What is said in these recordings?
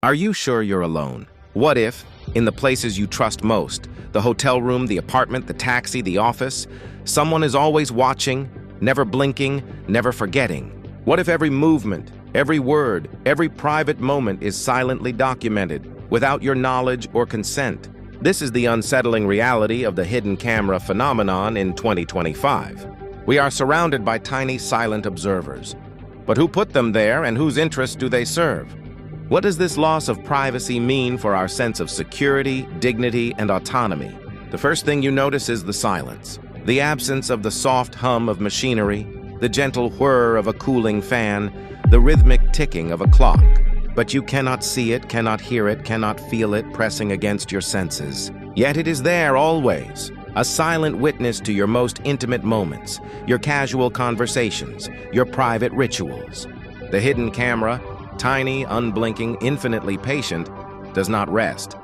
Are you sure you're alone? What if, in the places you trust most, the hotel room, the apartment, the taxi, the office, someone is always watching, never blinking, never forgetting? What if every movement, every word, every private moment is silently documented, without your knowledge or consent? This is the unsettling reality of the hidden camera phenomenon in 2025. We are surrounded by tiny, silent observers. But who put them there and whose interests do they serve? What does this loss of privacy mean for our sense of security, dignity, and autonomy? The first thing you notice is the silence. The absence of the soft hum of machinery, the gentle whir of a cooling fan, the rhythmic ticking of a clock. But you cannot see it, cannot hear it, cannot feel it pressing against your senses. Yet it is there always, a silent witness to your most intimate moments, your casual conversations, your private rituals. The hidden camera, tiny, unblinking, infinitely patient, does not rest.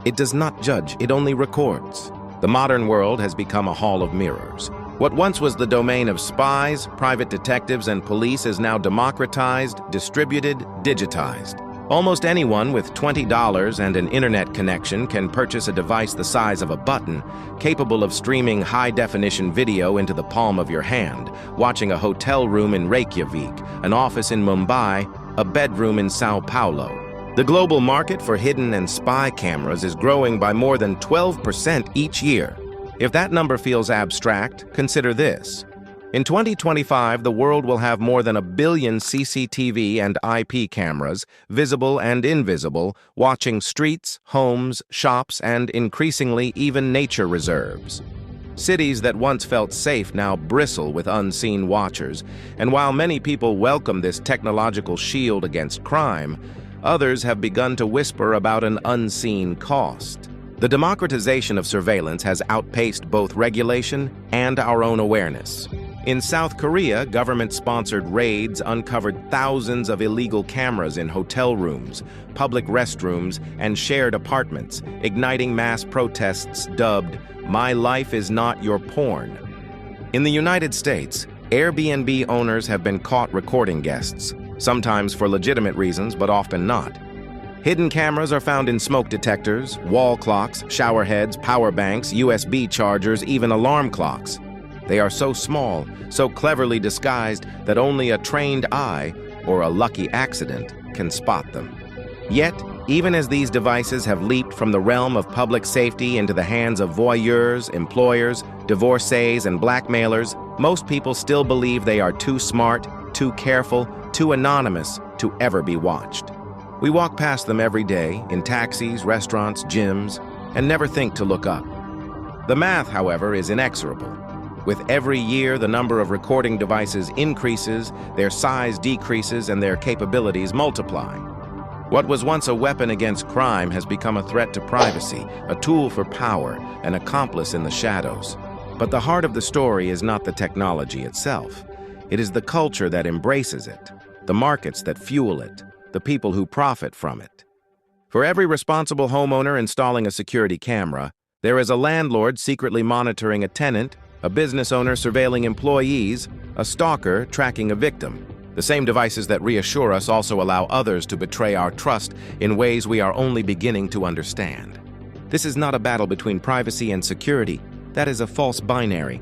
It does not judge, it only records. The modern world has become a hall of mirrors. What once was the domain of spies, private detectives, and police is now democratized, distributed, digitized. Almost anyone with $20 and an internet connection can purchase a device the size of a button, capable of streaming high-definition video into the palm of your hand, watching a hotel room in Reykjavik, an office in Mumbai, a bedroom in Sao Paulo. The global market for hidden and spy cameras is growing by more than 12% each year. If that number feels abstract, consider this. In 2025, the world will have more than 1 billion CCTV and IP cameras, visible and invisible, watching streets, homes, shops, and increasingly even nature reserves. Cities that once felt safe now bristle with unseen watchers, and while many people welcome this technological shield against crime, others have begun to whisper about an unseen cost. The democratization of surveillance has outpaced both regulation and our own awareness. In South Korea, government-sponsored raids uncovered thousands of illegal cameras in hotel rooms, public restrooms, and shared apartments, igniting mass protests dubbed, "My life is not your porn." In the United States, Airbnb owners have been caught recording guests, sometimes for legitimate reasons, but often not. Hidden cameras are found in smoke detectors, wall clocks, shower heads, power banks, USB chargers, even alarm clocks. They are so small, so cleverly disguised that only a trained eye or a lucky accident can spot them. Yet, even as these devices have leaped from the realm of public safety into the hands of voyeurs, employers, divorcees, and blackmailers, most people still believe they are too smart, too careful, too anonymous to ever be watched. We walk past them every day, in taxis, restaurants, gyms, and never think to look up. The math, however, is inexorable. With every year, the number of recording devices increases, their size decreases, and their capabilities multiply. What was once a weapon against crime has become a threat to privacy, a tool for power, an accomplice in the shadows. But the heart of the story is not the technology itself. It is the culture that embraces it, the markets that fuel it, the people who profit from it. For every responsible homeowner installing a security camera, there is a landlord secretly monitoring a tenant, a business owner surveilling employees, a stalker tracking a victim. The same devices that reassure us also allow others to betray our trust in ways we are only beginning to understand. This is not a battle between privacy and security. That is a false binary.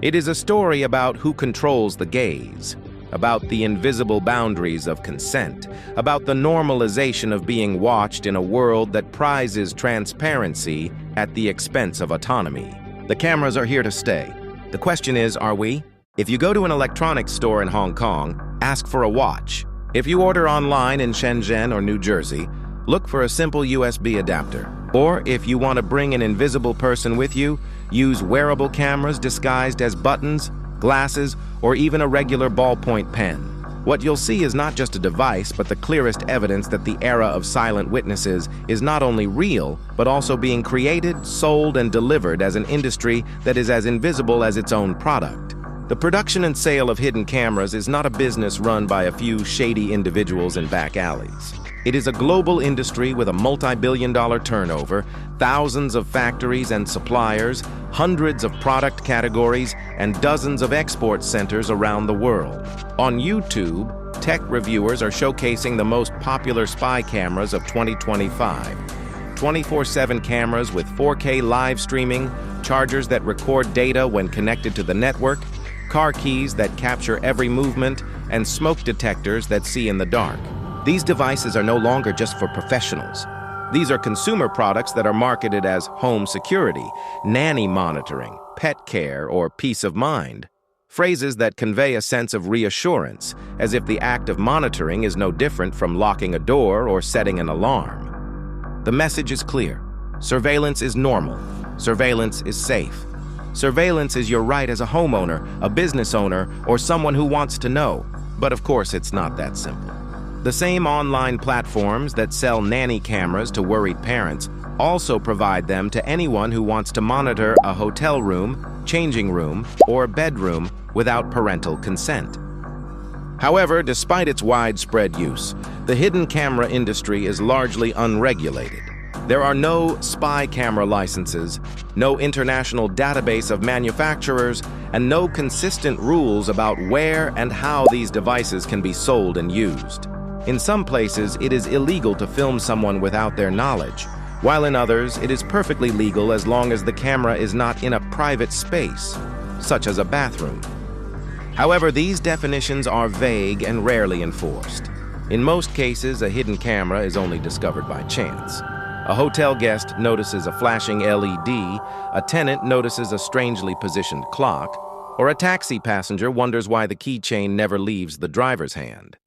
It is a story about who controls the gaze, about the invisible boundaries of consent, about the normalization of being watched in a world that prizes transparency at the expense of autonomy. The cameras are here to stay. The question is, are we? If you go to an electronics store in Hong Kong, ask for a watch. If you order online in Shenzhen or New Jersey, look for a simple USB adapter. Or if you want to bring an invisible person with you, use wearable cameras disguised as buttons, glasses, or even a regular ballpoint pen. What you'll see is not just a device, but the clearest evidence that the era of silent witnesses is not only real, but also being created, sold, and delivered as an industry that is as invisible as its own product. The production and sale of hidden cameras is not a business run by a few shady individuals in back alleys. It is a global industry with a multi-billion-dollar turnover, thousands of factories and suppliers, hundreds of product categories, and dozens of export centers around the world. On YouTube, tech reviewers are showcasing the most popular spy cameras of 2025. 24/7 cameras with 4K live streaming, chargers that record data when connected to the network, car keys that capture every movement, and smoke detectors that see in the dark. These devices are no longer just for professionals. These are consumer products that are marketed as home security, nanny monitoring, pet care, or peace of mind. Phrases that convey a sense of reassurance, as if the act of monitoring is no different from locking a door or setting an alarm. The message is clear. Surveillance is normal. Surveillance is safe. Surveillance is your right as a homeowner, a business owner, or someone who wants to know. But of course, it's not that simple. The same online platforms that sell nanny cameras to worried parents also provide them to anyone who wants to monitor a hotel room, changing room, or bedroom without parental consent. However, despite its widespread use, the hidden camera industry is largely unregulated. There are no spy camera licenses, no international database of manufacturers, and no consistent rules about where and how these devices can be sold and used. In some places, it is illegal to film someone without their knowledge, while in others, it is perfectly legal as long as the camera is not in a private space, such as a bathroom. However, these definitions are vague and rarely enforced. In most cases, a hidden camera is only discovered by chance. A hotel guest notices a flashing LED, a tenant notices a strangely positioned clock, or a taxi passenger wonders why the keychain never leaves the driver's hand.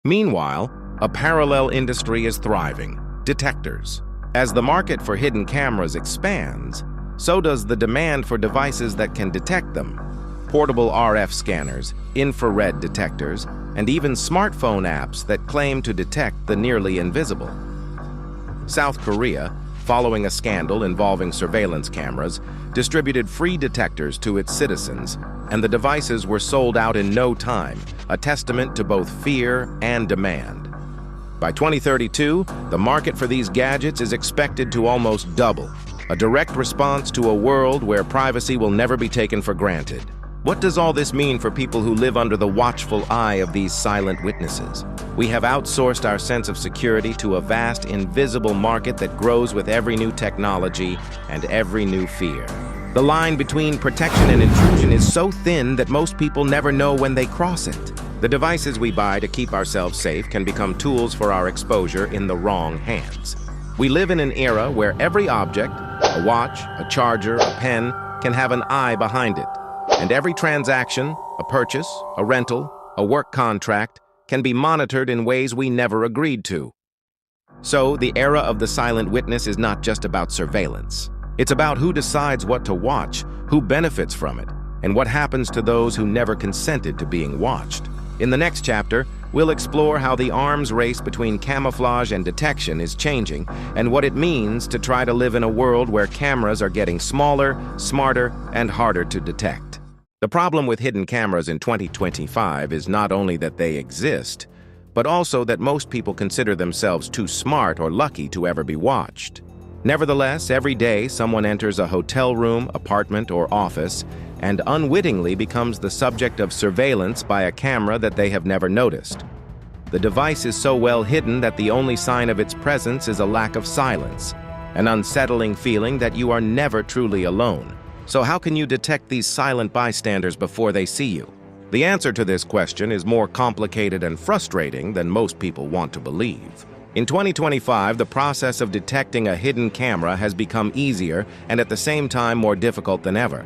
Meanwhile, a parallel industry is thriving: detectors. As the market for hidden cameras expands, so does the demand for devices that can detect them. Portable RF scanners, infrared detectors, and even smartphone apps that claim to detect the nearly invisible. South Korea, following a scandal involving surveillance cameras, distributed free detectors to its citizens, and the devices were sold out in no time, a testament to both fear and demand. By 2032, the market for these gadgets is expected to almost double, a direct response to a world where privacy will never be taken for granted. What does all this mean for people who live under the watchful eye of these silent witnesses? We have outsourced our sense of security to a vast, invisible market that grows with every new technology and every new fear. The line between protection and intrusion is so thin that most people never know when they cross it. The devices we buy to keep ourselves safe can become tools for our exposure in the wrong hands. We live in an era where every object, a watch, a charger, a pen, can have an eye behind it. And every transaction, a purchase, a rental, a work contract, can be monitored in ways we never agreed to. So, the era of the silent witness is not just about surveillance. It's about who decides what to watch, who benefits from it, and what happens to those who never consented to being watched. In the next chapter, we'll explore how the arms race between camouflage and detection is changing, and what it means to try to live in a world where cameras are getting smaller, smarter, and harder to detect. The problem with hidden cameras in 2025 is not only that they exist, but also that most people consider themselves too smart or lucky to ever be watched. Nevertheless, every day someone enters a hotel room, apartment, or office and unwittingly becomes the subject of surveillance by a camera that they have never noticed. The device is so well hidden that the only sign of its presence is a lack of silence, an unsettling feeling that you are never truly alone. So how can you detect these silent bystanders before they see you? The answer to this question is more complicated and frustrating than most people want to believe. In 2025, the process of detecting a hidden camera has become easier and at the same time more difficult than ever.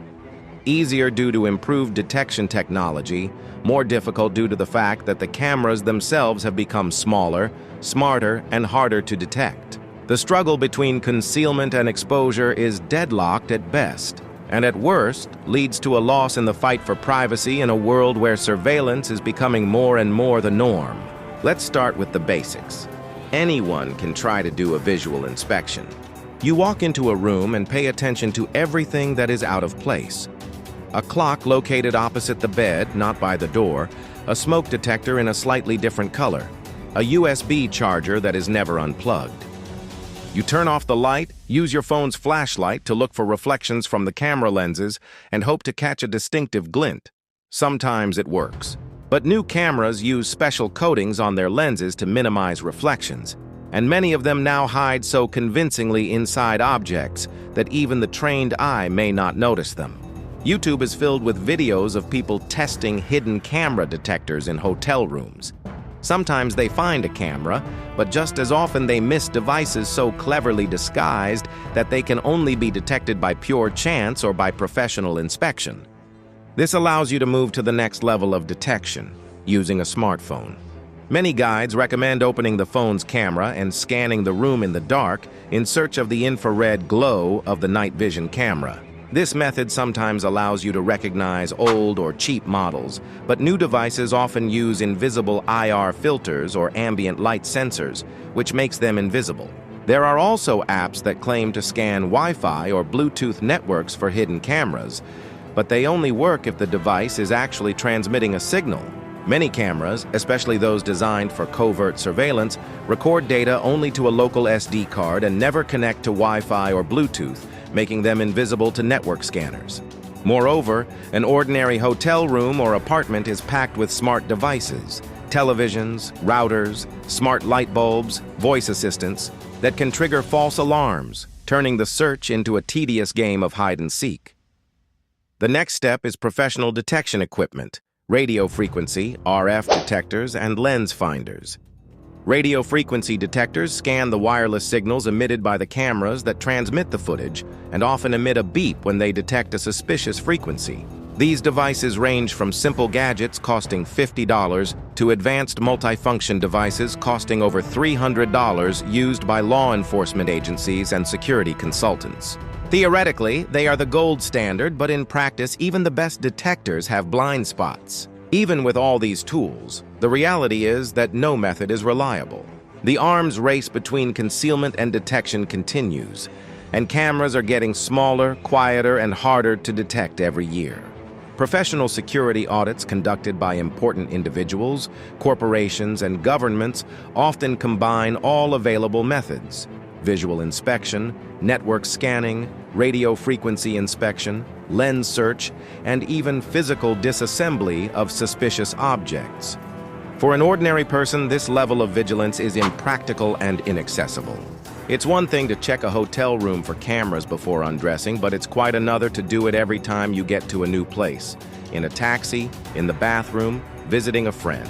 Easier due to improved detection technology, more difficult due to the fact that the cameras themselves have become smaller, smarter, and harder to detect. The struggle between concealment and exposure is deadlocked at best, and at worst leads to a loss in the fight for privacy in a world where surveillance is becoming more and more the norm. Let's start with the basics. Anyone can try to do a visual inspection. You walk into a room and pay attention to everything that is out of place. A clock located opposite the bed, not by the door, a smoke detector in a slightly different color, a USB charger that is never unplugged. You turn off the light, use your phone's flashlight to look for reflections from the camera lenses, and hope to catch a distinctive glint. Sometimes it works. But new cameras use special coatings on their lenses to minimize reflections, and many of them now hide so convincingly inside objects that even the trained eye may not notice them. YouTube is filled with videos of people testing hidden camera detectors in hotel rooms. Sometimes they find a camera, but just as often they miss devices so cleverly disguised that they can only be detected by pure chance or by professional inspection. This allows you to move to the next level of detection, using a smartphone. Many guides recommend opening the phone's camera and scanning the room in the dark in search of the infrared glow of the night vision camera. This method sometimes allows you to recognize old or cheap models, but new devices often use invisible IR filters or ambient light sensors, which makes them invisible. There are also apps that claim to scan Wi-Fi or Bluetooth networks for hidden cameras, but they only work if the device is actually transmitting a signal. Many cameras, especially those designed for covert surveillance, record data only to a local SD card and never connect to Wi-Fi or Bluetooth, making them invisible to network scanners. Moreover, an ordinary hotel room or apartment is packed with smart devices, televisions, routers, smart light bulbs, voice assistants, that can trigger false alarms, turning the search into a tedious game of hide and seek. The next step is professional detection equipment, radio frequency, RF detectors, and lens finders. Radio frequency detectors scan the wireless signals emitted by the cameras that transmit the footage and often emit a beep when they detect a suspicious frequency. These devices range from simple gadgets costing $50 to advanced multifunction devices costing over $300 used by law enforcement agencies and security consultants. Theoretically, they are the gold standard, but in practice, even the best detectors have blind spots. Even with all these tools, the reality is that no method is reliable. The arms race between concealment and detection continues, and cameras are getting smaller, quieter, and harder to detect every year. Professional security audits conducted by important individuals, corporations, and governments often combine all available methods: visual inspection, network scanning, radio frequency inspection, lens search, and even physical disassembly of suspicious objects. For an ordinary person, this level of vigilance is impractical and inaccessible. It's one thing to check a hotel room for cameras before undressing, but it's quite another to do it every time you get to a new place, in a taxi, in the bathroom, visiting a friend.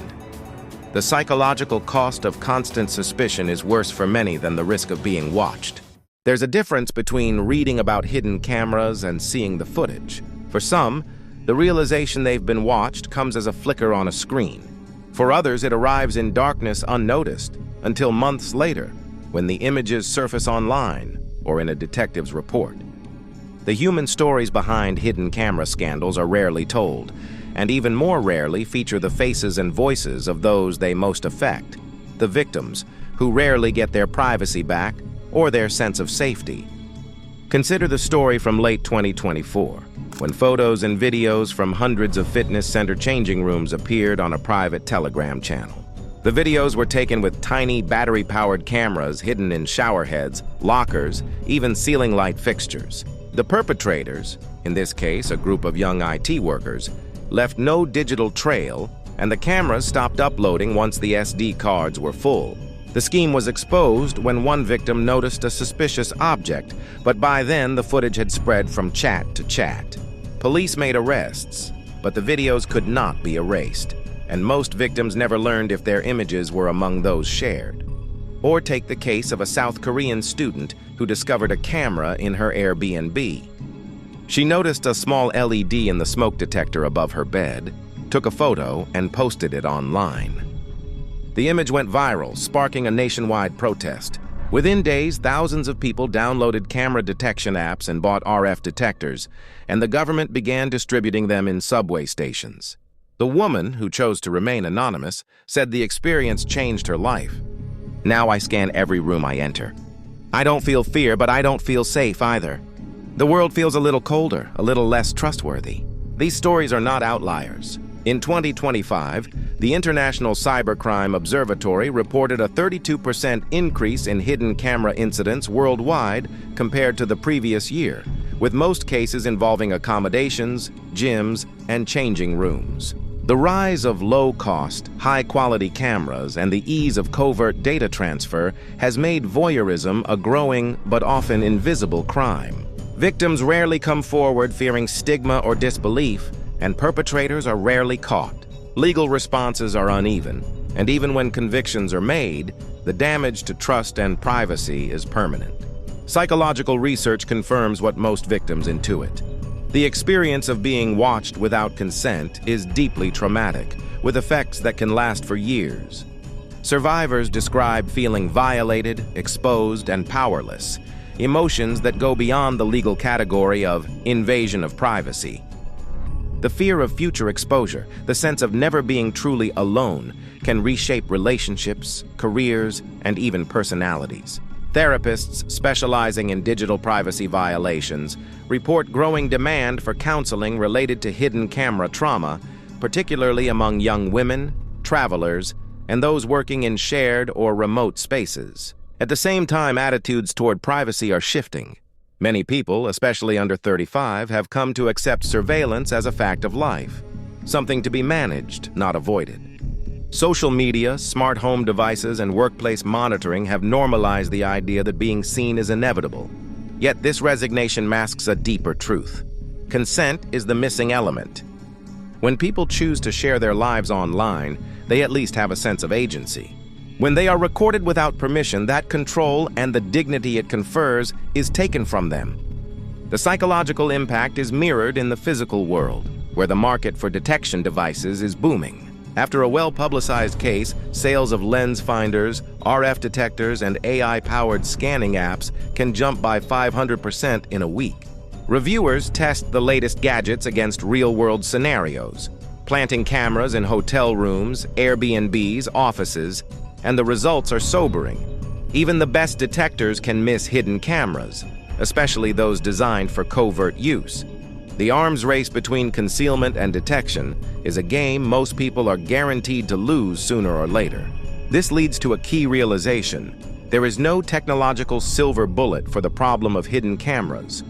The psychological cost of constant suspicion is worse for many than the risk of being watched. There's a difference between reading about hidden cameras and seeing the footage. For some, the realization they've been watched comes as a flicker on a screen. For others, it arrives in darkness unnoticed until months later, when the images surface online or in a detective's report. The human stories behind hidden camera scandals are rarely told, and even more rarely feature the faces and voices of those they most affect, the victims, who rarely get their privacy back or their sense of safety. Consider the story from late 2024, when photos and videos from hundreds of fitness center changing rooms appeared on a private Telegram channel. The videos were taken with tiny battery-powered cameras hidden in shower heads, lockers, even ceiling light fixtures. The perpetrators, in this case a group of young IT workers, left no digital trail, and the cameras stopped uploading once the SD cards were full. The scheme was exposed when one victim noticed a suspicious object, but by then the footage had spread from chat to chat. Police made arrests, but the videos could not be erased, and most victims never learned if their images were among those shared. Or take the case of a South Korean student who discovered a camera in her Airbnb. She noticed a small LED in the smoke detector above her bed, took a photo, and posted it online. The image went viral, sparking a nationwide protest. Within days, thousands of people downloaded camera detection apps and bought RF detectors, and the government began distributing them in subway stations. The woman, who chose to remain anonymous, said the experience changed her life. "Now I scan every room I enter. I don't feel fear, but I don't feel safe either. The world feels a little colder, a little less trustworthy." These stories are not outliers. In 2025, the International Cybercrime Observatory reported a 32% increase in hidden camera incidents worldwide compared to the previous year, with most cases involving accommodations, gyms, and changing rooms. The rise of low-cost, high-quality cameras and the ease of covert data transfer has made voyeurism a growing but often invisible crime. Victims rarely come forward fearing stigma or disbelief, and perpetrators are rarely caught. Legal responses are uneven, and even when convictions are made, the damage to trust and privacy is permanent. Psychological research confirms what most victims intuit. The experience of being watched without consent is deeply traumatic, with effects that can last for years. Survivors describe feeling violated, exposed, and powerless, emotions that go beyond the legal category of invasion of privacy. The fear of future exposure, the sense of never being truly alone, can reshape relationships, careers, and even personalities. Therapists specializing in digital privacy violations report growing demand for counseling related to hidden camera trauma, particularly among young women, travelers, and those working in shared or remote spaces. At the same time, attitudes toward privacy are shifting. Many people, especially under 35, have come to accept surveillance as a fact of life, something to be managed, not avoided. Social media, smart home devices, and workplace monitoring have normalized the idea that being seen is inevitable. Yet this resignation masks a deeper truth. Consent is the missing element. When people choose to share their lives online, they at least have a sense of agency. When they are recorded without permission, that control and the dignity it confers is taken from them. The psychological impact is mirrored in the physical world, where the market for detection devices is booming. After a well-publicized case, sales of lens finders, RF detectors, and AI-powered scanning apps can jump by 500% in a week. Reviewers test the latest gadgets against real-world scenarios, planting cameras in hotel rooms, Airbnbs, offices, and the results are sobering. Even the best detectors can miss hidden cameras, especially those designed for covert use. The arms race between concealment and detection is a game most people are guaranteed to lose sooner or later. This leads to a key realization. There is no technological silver bullet for the problem of hidden cameras.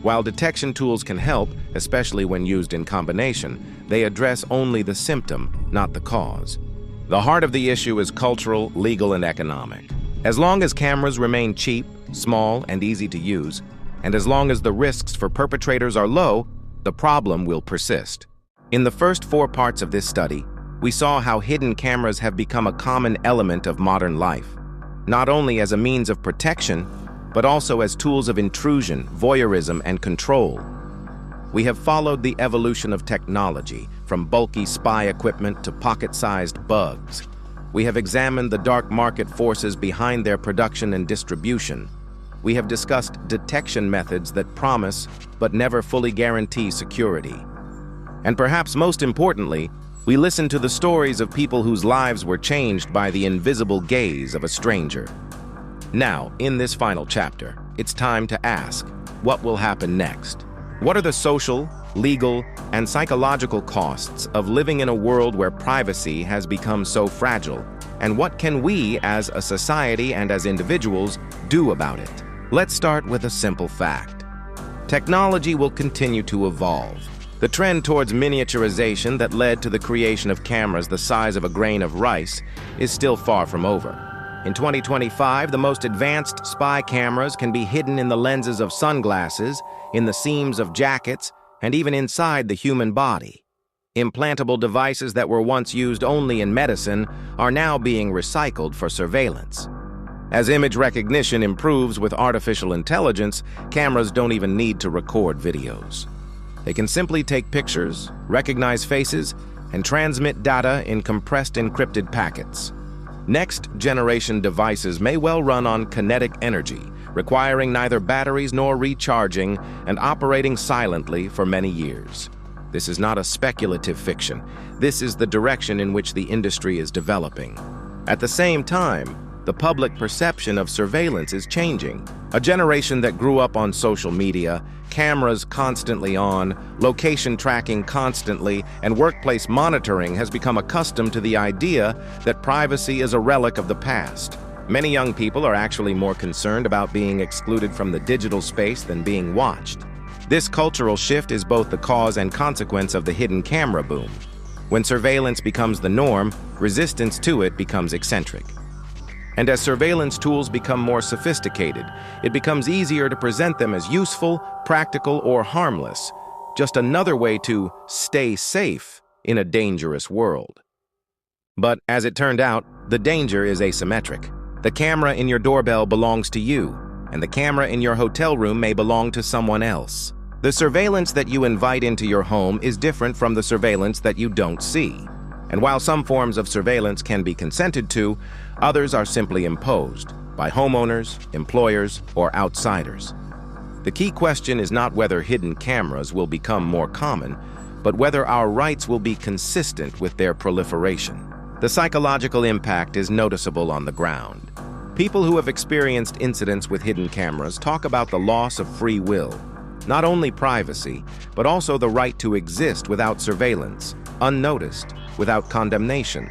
While detection tools can help, especially when used in combination, they address only the symptom, not the cause. The heart of the issue is cultural, legal, and economic. As long as cameras remain cheap, small, and easy to use, and as long as the risks for perpetrators are low, the problem will persist. In the first 4 parts of this study, we saw how hidden cameras have become a common element of modern life, not only as a means of protection, but also as tools of intrusion, voyeurism, and control. We have followed the evolution of technology, from bulky spy equipment to pocket-sized bugs. We have examined the dark market forces behind their production and distribution. We have discussed detection methods that promise but never fully guarantee security. And perhaps most importantly, we listened to the stories of people whose lives were changed by the invisible gaze of a stranger. Now, in this final chapter, it's time to ask, what will happen next? What are the social, legal, and psychological costs of living in a world where privacy has become so fragile? And what can we, as a society and as individuals, do about it? Let's start with a simple fact. Technology will continue to evolve. The trend towards miniaturization that led to the creation of cameras the size of a grain of rice is still far from over. In 2025, the most advanced spy cameras can be hidden in the lenses of sunglasses, in the seams of jackets, and even inside the human body. Implantable devices that were once used only in medicine are now being recycled for surveillance. As image recognition improves with artificial intelligence, cameras don't even need to record videos. They can simply take pictures, recognize faces, and transmit data in compressed encrypted packets. Next-generation devices may well run on kinetic energy, requiring neither batteries nor recharging and operating silently for many years. This is not a speculative fiction. This is the direction in which the industry is developing. At the same time, the public perception of surveillance is changing. A generation that grew up on social media, cameras constantly on, location tracking constantly, and workplace monitoring has become accustomed to the idea that privacy is a relic of the past. Many young people are actually more concerned about being excluded from the digital space than being watched. This cultural shift is both the cause and consequence of the hidden camera boom. When surveillance becomes the norm, resistance to it becomes eccentric. And as surveillance tools become more sophisticated, it becomes easier to present them as useful, practical, or harmless, just another way to stay safe in a dangerous world. But as it turned out, the danger is asymmetric. The camera in your doorbell belongs to you, and the camera in your hotel room may belong to someone else. The surveillance that you invite into your home is different from the surveillance that you don't see. And while some forms of surveillance can be consented to, others are simply imposed by homeowners, employers, or outsiders. The key question is not whether hidden cameras will become more common, but whether our rights will be consistent with their proliferation. The psychological impact is noticeable on the ground. People who have experienced incidents with hidden cameras talk about the loss of free will, not only privacy, but also the right to exist without surveillance, unnoticed, without condemnation.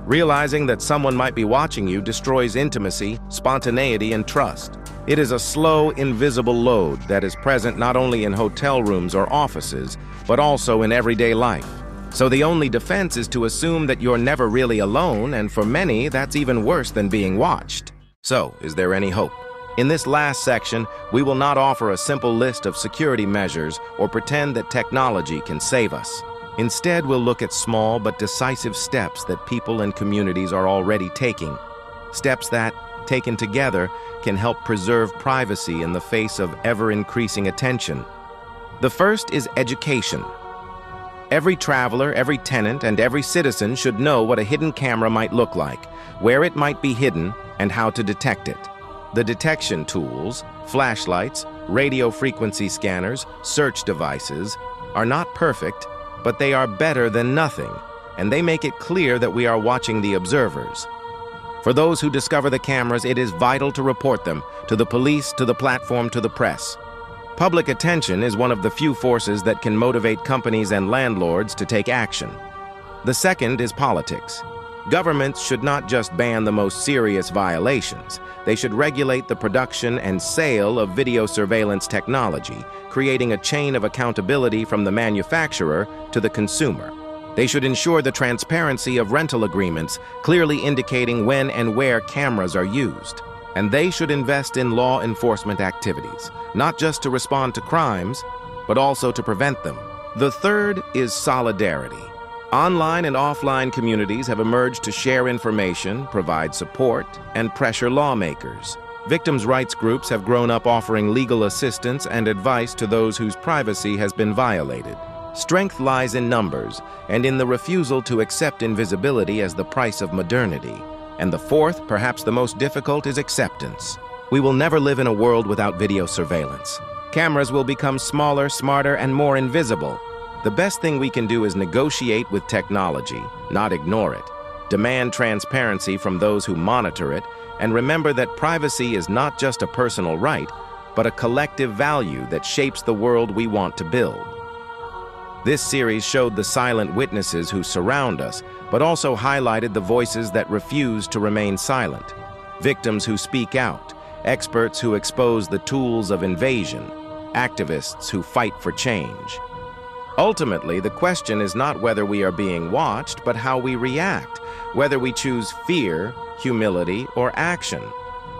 Realizing that someone might be watching you destroys intimacy, spontaneity, and trust. It is a slow, invisible load that is present not only in hotel rooms or offices, but also in everyday life. So the only defense is to assume that you're never really alone, and for many, that's even worse than being watched. So, is there any hope? In this last section, we will not offer a simple list of security measures or pretend that technology can save us. Instead, we'll look at small but decisive steps that people and communities are already taking. Steps that, taken together, can help preserve privacy in the face of ever-increasing attention. The first is education. Every traveler, every tenant, and every citizen should know what a hidden camera might look like, where it might be hidden, and how to detect it. The detection tools, flashlights, radio frequency scanners, search devices, are not perfect, but they are better than nothing, and they make it clear that we are watching the observers. For those who discover the cameras, it is vital to report them, to the police, to the platform, to the press. Public attention is one of the few forces that can motivate companies and landlords to take action. The second is politics. Governments should not just ban the most serious violations. They should regulate the production and sale of video surveillance technology, creating a chain of accountability from the manufacturer to the consumer. They should ensure the transparency of rental agreements, clearly indicating when and where cameras are used. And they should invest in law enforcement activities, not just to respond to crimes, but also to prevent them. The third is solidarity. Online and offline communities have emerged to share information, provide support, and pressure lawmakers. Victims' rights groups have grown up offering legal assistance and advice to those whose privacy has been violated. Strength lies in numbers and in the refusal to accept invisibility as the price of modernity. And the fourth, perhaps the most difficult, is acceptance. We will never live in a world without video surveillance. Cameras will become smaller, smarter, and more invisible. The best thing we can do is negotiate with technology, not ignore it. Demand transparency from those who monitor it, and remember that privacy is not just a personal right, but a collective value that shapes the world we want to build. This series showed the silent witnesses who surround us, but also highlighted the voices that refuse to remain silent. Victims who speak out, experts who expose the tools of invasion, activists who fight for change. Ultimately, the question is not whether we are being watched, but how we react, whether we choose fear, humility, or action.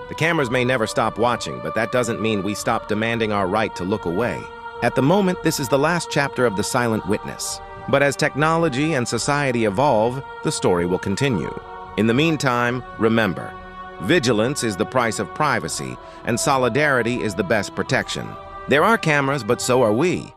The cameras may never stop watching, but that doesn't mean we stop demanding our right to look away. At the moment, this is the last chapter of The Silent Witness. But as technology and society evolve, the story will continue. In the meantime, remember, vigilance is the price of privacy, and solidarity is the best protection. There are cameras, but so are we.